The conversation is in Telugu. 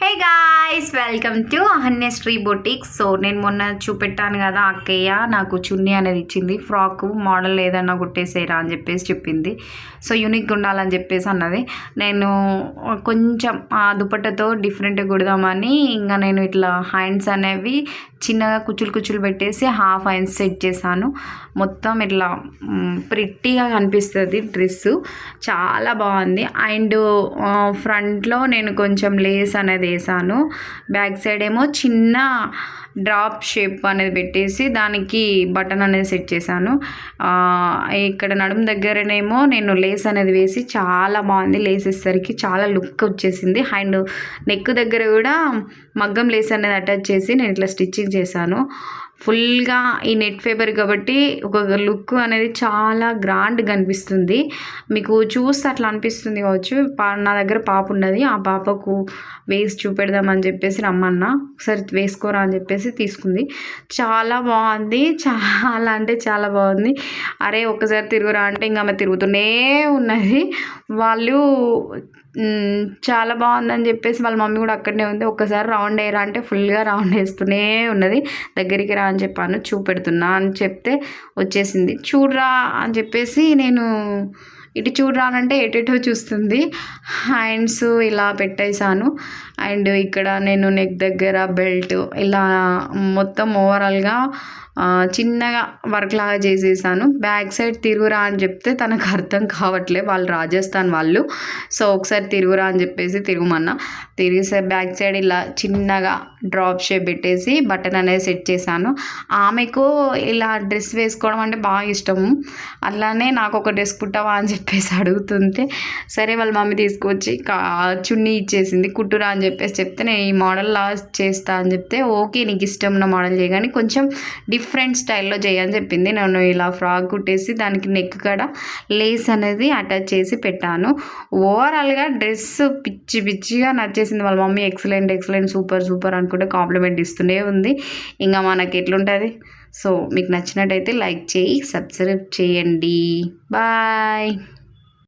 Hey guys, welcome to Ahanyashri boutiques. So నేను మొన్న చూపెట్టాను కదా, అక్కయ్య నాకు చున్నీ అనేది ఇచ్చింది. ఫ్రాక్ మోడల్ ఏదన్నా కుట్టేసేరా అని చెప్పేసి చెప్పింది. సో యూనిక్గా ఉండాలని చెప్పేసి అన్నది. నేను కొంచెం ఆ దుపట్టతో డిఫరెంట్గా కుడదామని ఇంకా నేను ఇట్లా హ్యాండ్స్ అనేవి చిన్నగా కుచ్చులు పెట్టేసి హాఫ్ హ్యాండ్స్ సెట్ చేశాను. మొత్తం ఇట్లా ప్రిట్టిగా కనిపిస్తుంది డ్రెస్సు, చాలా బాగుంది. అండ్ ఫ్రంట్లో నేను కొంచెం లేస్ అనేది వేసాను. బ్యాక్ సైడ్ ఏమో చిన్న డ్రాప్ షేప్ అనేది పెట్టేసి దానికి బటన్ అనేది సెట్ చేశాను. ఇక్కడ నడుము దగ్గరనేమో నేను లేస్ అనేది వేసి చాలా బాగుంది. లేస్ వేసేసరికి చాలా లుక్ వచ్చేసింది. అండ్ నెక్ దగ్గర కూడా మగ్గం లేస్ అనేది అటాచ్ చేసి నేను ఇట్లా స్టిచ్చింగ్ చేశాను. ఫుల్గా ఈ నెట్ ఫైబర్ కాబట్టి ఒక లుక్ అనేది చాలా గ్రాండ్గా అనిపిస్తుంది. మీకు చూస్తే అట్లా అనిపిస్తుంది కావచ్చు. నా దగ్గర పాప ఉన్నది, ఆ పాపకు వేసి చూపెడదామని చెప్పేసి రమ్మన్నా. ఒకసారి వేసుకోరా అని చెప్పేసి తీసుకుంది. చాలా బాగుంది, చాలా అంటే చాలా బాగుంది. అరే ఒక్కసారి తిరుగురా అంటే ఇంకా ఆమె తిరుగుతూనే ఉన్నది. వాళ్ళు చాలా బాగుందని చెప్పేసి వాళ్ళ మమ్మీ కూడా అక్కడనే ఉంది. ఒక్కసారి రౌండ్ వేయరా అంటే ఫుల్గా రౌండ్ వేస్తూనే ఉన్నది. దగ్గరికి రా అని చెప్పాను, చూపెడుతున్నా అని చెప్తే వచ్చేసింది. చూడరా అని చెప్పేసి నేను ఇటు చూడరానంటే ఎటెటో చూస్తుంది. హ్యాండ్స్ ఇలా పెట్టేశాను. అండ్ ఇక్కడ నేను నెక్ దగ్గర బెల్ట్ ఇలా మొత్తం ఓవరాల్గా చిన్నగా వర్క్ లాగా చేసేసాను. బ్యాక్ సైడ్ తిరుగురా అని చెప్తే తనకు అర్థం కావట్లే, వాళ్ళు రాజస్థాన్ వాళ్ళు. సో ఒకసారి తిరుగురా అని చెప్పేసి తిరుగుమన్నా. తిరిగిసే బ్యాక్ సైడ్ ఇలా చిన్నగా డ్రాప్ షేప్ పెట్టేసి బటన్ అనేది సెట్ చేశాను. ఆమెకు ఇలా డ్రెస్ వేసుకోవడం అంటే బాగా ఇష్టము. అట్లానే నాకు ఒక డ్రెస్ కుట్టవా అని చెప్పేసి అడుగుతుంటే సరే వాళ్ళ మమ్మీ తీసుకొచ్చి చున్నీ ఇచ్చేసింది. కుట్టురా అని చెప్పేసి చెప్తే నేను ఈ మోడల్ లా చేస్తా అని చెప్తే ఓకే నీకు ఇష్టం ఉన్న మోడల్ చేయగానే కొంచెం డిఫరెంట్ స్టైల్లో చేయని చెప్పింది. నేను ఇలా ఫ్రాక్ కుట్టేసి దానికి నెక్ కాడ లేస్ అనేది అటాచ్ చేసి పెట్టాను. ఓవరాల్గా డ్రెస్ పిచ్చిగా నచ్చేసింది. వాళ్ళ మమ్మీ ఎక్సలెంట్ సూపర్ అనుకుంటే కాంప్లిమెంట్ ఇస్తూనే ఉంది. ఇంకా మనకి ఎట్లుంటుంది. సో మీకు నచ్చినట్టయితే లైక్ చేయి, సబ్స్క్రైబ్ చేయండి. బాయ్.